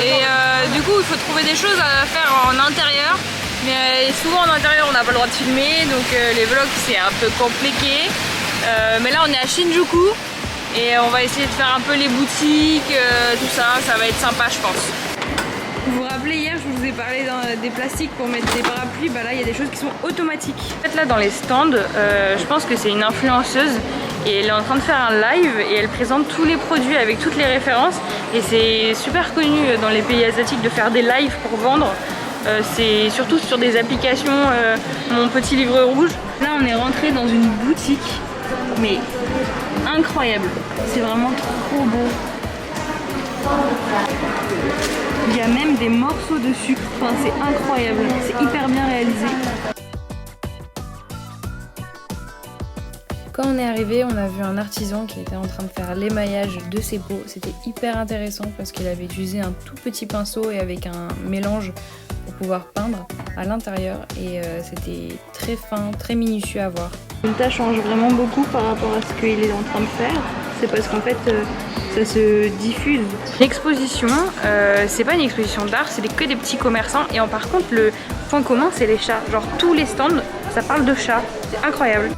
Et du coup il faut trouver des choses à faire en intérieur, mais souvent en intérieur on n'a pas le droit de filmer, donc les vlogs c'est un peu compliqué. Mais là on est à Shinjuku et on va essayer de faire un peu les boutiques, tout ça, ça va être sympa je pense. Vous vous rappelez hier je vous ai parlé des plastiques pour mettre des parapluies, bah là il y a des choses qui sont automatiques. En fait là dans les stands, je pense que c'est une influenceuse et elle est en train de faire un live et elle présente tous les produits avec toutes les références et c'est super connu dans les pays asiatiques de faire des lives pour vendre. C'est surtout sur des applications, mon petit livre rouge. Là on est rentré dans une boutique mais incroyable, c'est vraiment trop beau. Il y a même des morceaux de sucre, enfin, c'est incroyable, c'est hyper bien réalisé. Quand on est arrivé, on a vu un artisan qui était en train de faire l'émaillage de ses pots. C'était hyper intéressant parce qu'il avait utilisé un tout petit pinceau et avec un mélange pour pouvoir peindre à l'intérieur et c'était très fin, très minutieux à voir. Le tas change vraiment beaucoup par rapport à ce qu'il est en train de faire. C'est parce qu'en fait ça se diffuse. L'exposition, c'est pas une exposition d'art, c'est que des petits commerçants et par contre le point commun c'est les chats. Genre tous les stands ça parle de chats, c'est incroyable.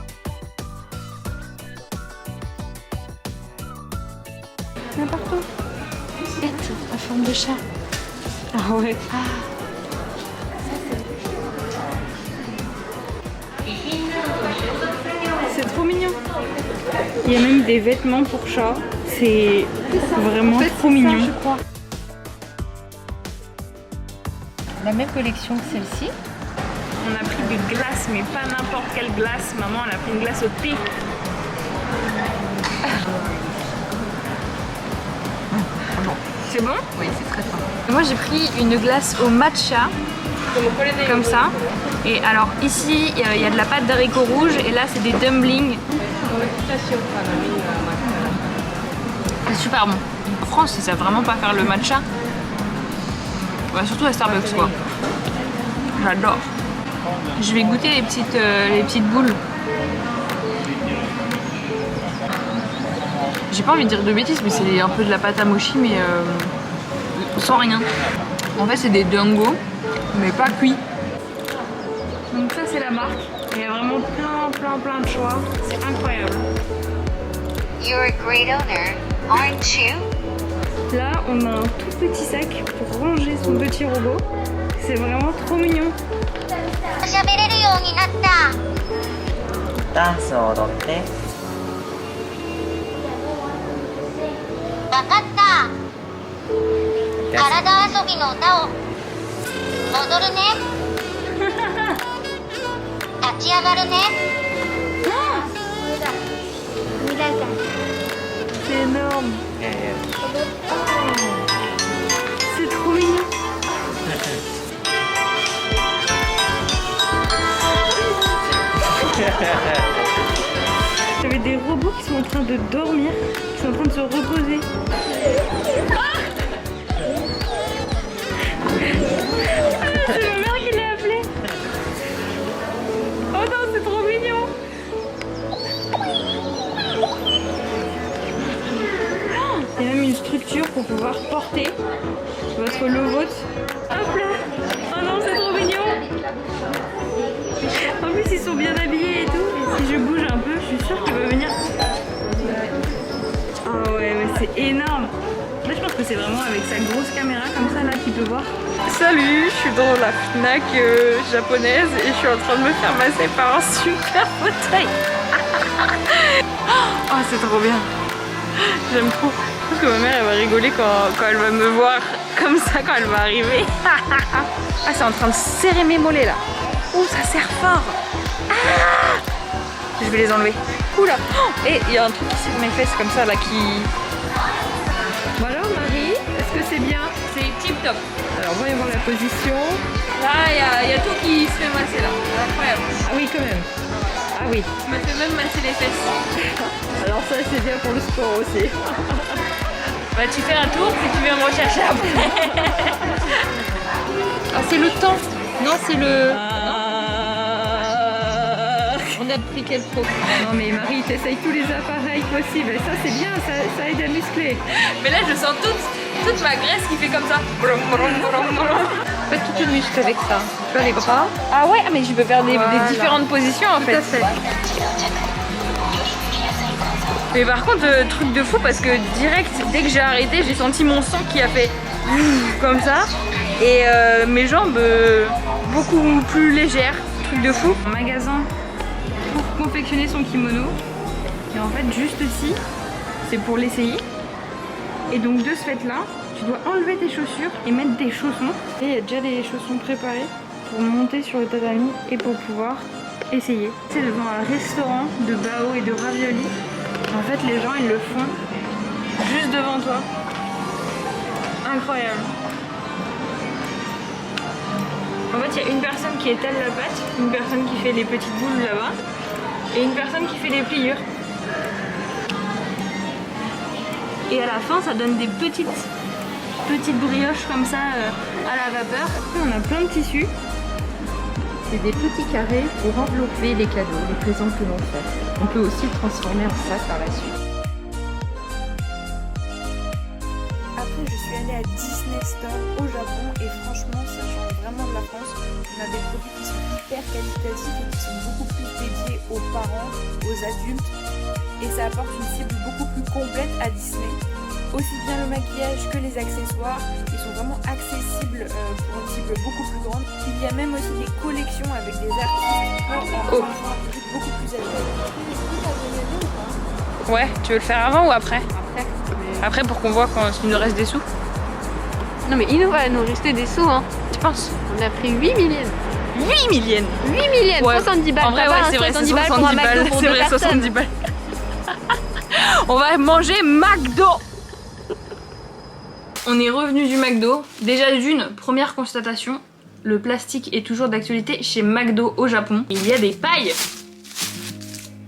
N'importe où. Bête, en forme de chat. Ah ouais. Ah. C'est trop mignon. Il y a même des vêtements pour chats. C'est vraiment trop mignon. Ça, je crois. La même collection que celle-ci. On a pris des glaces, mais pas n'importe quelle glace. Maman, elle a pris une glace au thé. C'est bon? Oui, c'est très fin. Moi j'ai pris une glace au matcha, comme ça. Et alors ici il y a de la pâte d'haricots rouges et là c'est des dumplings. C'est super bon. En France ils savent vraiment pas faire le matcha. Ouais, surtout à Starbucks quoi. J'adore. Je vais goûter les petites boules. J'ai pas envie de dire de bêtises, mais c'est un peu de la pâte à mochi, mais sans rien. En fait, c'est des dungos, mais pas cuits. Donc ça, c'est la marque. Il y a vraiment plein de choix. C'est incroyable. You're a great owner, aren't you? Là, on a un tout petit sac pour ranger son petit robot. C'est vraiment trop mignon. 喋れるようになった。ダンスを踊って。わかった。体遊びの歌を踊るね。立ち上がるね。C'est énorme. C'est trop mignon. J'avais des robots qui sont en train de dormir, qui sont en train de se reposer. C'est ma mère qui l'a appelé. Oh non, c'est trop mignon. Il y a même une structure pour pouvoir porter votre lovote. Hop là. Oh non, c'est trop mignon. En plus, ils sont bien habillés et tout. Et si je bouge un peu, je suis sûre qu'il va venir. Oh ouais, mais c'est énorme. Là, je pense que c'est vraiment avec sa grosse caméra comme ça là qu'il peut voir. Salut, je suis dans la Fnac japonaise et je suis en train de me faire masser par un super fauteuil. Oh, c'est trop bien. J'aime trop. Je pense que ma mère elle va rigoler quand elle va me voir comme ça quand elle va arriver. Ah, c'est en train de serrer mes mollets là. Oh, ça serre fort. Ah, je vais les enlever. Oula. Oh, et il y a un truc ici de mes fesses comme ça là qui... Bon alors Marie, est-ce que c'est bien? C'est tip top. Alors voyons voir la position. Là il y a tout qui se fait masser là. C'est incroyable. Ah oui quand même. Ah oui. Je me fais même masser les fesses. Alors ça c'est bien pour le sport aussi. Bah tu fais un tour puis tu viens me rechercher après. Ah c'est le temps. Non c'est le... On a pris quel pro. Non mais Marie t'essayes tous les appareils possibles. Et ça c'est bien, ça aide à muscler. Mais là je sens toute ma graisse qui fait comme ça. Fais tout le muscle avec ça. Tu vois les bras. Ah ouais, mais je peux faire des Voilà. différentes positions en fait. Tout à fait. Mais par contre, truc de fou parce que direct, dès que j'ai arrêté, j'ai senti mon sang qui a fait comme ça. Et mes jambes beaucoup plus légères. Truc de fou. Un magasin pour confectionner son kimono. Et en fait, juste ici, c'est pour l'essayer. Et donc de ce fait là, tu dois enlever tes chaussures et mettre des chaussons. Et il y a déjà des chaussons préparés pour monter sur le tatami et pour pouvoir essayer. C'est devant un restaurant de bao et de ravioli. En fait, les gens ils le font juste devant toi. Incroyable. En fait, il y a une personne qui étale la pâte, une personne qui fait les petites boules là-bas et une personne qui fait les pliures. Et à la fin, ça donne des petites brioches comme ça à la vapeur. On a plein de tissus. C'est des petits carrés pour envelopper les cadeaux, les présents que l'on fait. On peut aussi le transformer en sac par la suite. Après, je suis allée à Disney Store au Japon et franchement, ça change vraiment de la France. On a des produits qui sont hyper qualitatifs et qui sont beaucoup plus dédiés aux parents, aux adultes. Et ça apporte une cible beaucoup plus complète à Disney. Aussi bien le maquillage que les accessoires, ils sont vraiment accessibles pour une cible beaucoup plus grande. Il y a même aussi des collections avec des artistes pour beaucoup plus âgés. Ouais, tu veux le faire avant ou après? Après pour qu'on voit s'il nous reste des sous. Non mais il va nous rester des sous hein. Tu penses? On a pris 8 millions. 8 millions. 8 millions, Ouais. 70 balles. En vrai, T'as ouais, pas un c'est vrai, 70 c'est balles pour un 70 McDo balles. pour C'est deux vrai, personnes. 70 balles. On va manger McDo. On est revenu du McDo. Déjà d'une, première constatation, le plastique est toujours d'actualité chez McDo au Japon. Il y a des pailles.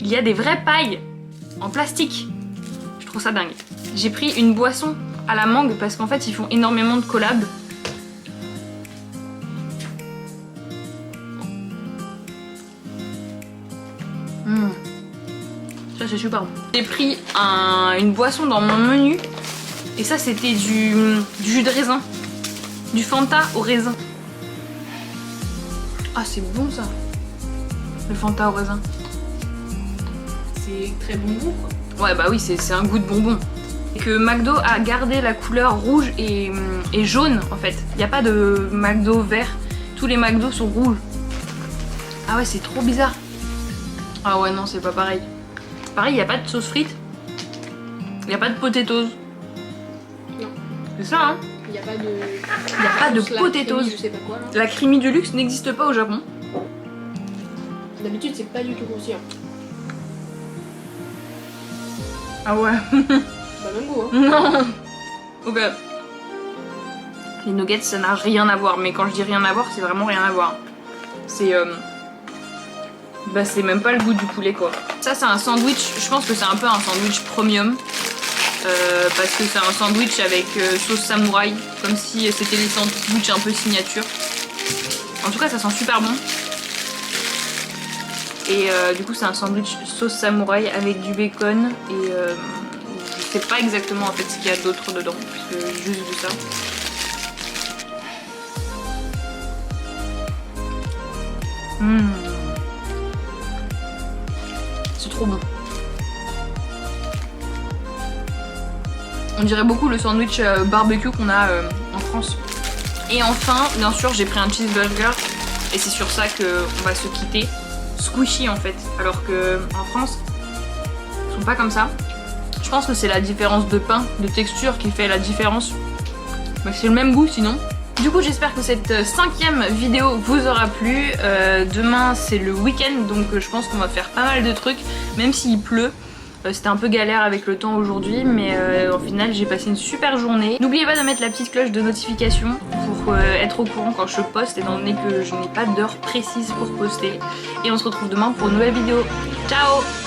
Il y a des vraies pailles en plastique. Je trouve ça dingue. J'ai pris une boisson à la mangue parce qu'en fait ils font énormément de collabs. Ça c'est super bon. J'ai pris une boisson dans mon menu et ça c'était du jus de raisin. Du Fanta au raisin. Ah c'est bon ça. Le Fanta au raisin. C'est très bon goût quoi. Ouais bah oui c'est un goût de bonbon. Et que McDo a gardé la couleur rouge et jaune en fait. Il n'y a pas de McDo vert. Tous les McDo sont rouges. Ah ouais c'est trop bizarre. Ah ouais non c'est pas pareil. Pareil il n'y a pas de sauce frite. Il n'y a pas de potatoes. Non. C'est ça hein. Il n'y a pas de. Il n'y a pas de La potatoes. crémie, je sais pas quoi là. La creamy du luxe n'existe pas au Japon. D'habitude c'est pas du tout croustillant. Ah ouais. Bah même goût hein. Non. Ok. Les nuggets ça n'a rien à voir, mais quand je dis rien à voir c'est vraiment rien à voir. C'est bah c'est même pas le goût du poulet quoi. Ça c'est un sandwich, je pense que c'est un peu un sandwich premium. Parce que c'est un sandwich avec sauce samouraï, comme si c'était des sandwichs un peu signature. En tout cas ça sent super bon. Et du coup c'est un sandwich sauce samouraï avec du bacon et je sais pas exactement en fait ce qu'il y a d'autre dedans, parce que j'ai juste vu ça. C'est trop bon. On dirait beaucoup le sandwich barbecue qu'on a en France. Et enfin, bien sûr, j'ai pris un cheeseburger et c'est sur ça qu'on va se quitter. Squishy en fait, alors que en France, ils sont pas comme ça. Je pense que c'est la différence de pain, de texture qui fait la différence. Mais c'est le même goût sinon. Du coup j'espère que cette 5e vidéo vous aura plu. Demain c'est le week-end donc je pense qu'on va faire pas mal de trucs, même s'il pleut. C'était un peu galère avec le temps aujourd'hui mais au final j'ai passé une super journée. N'oubliez pas de mettre la petite cloche de notification pour être au courant quand je poste, étant donné que je n'ai pas d'heure précise pour poster. Et on se retrouve demain pour une nouvelle vidéo. Ciao!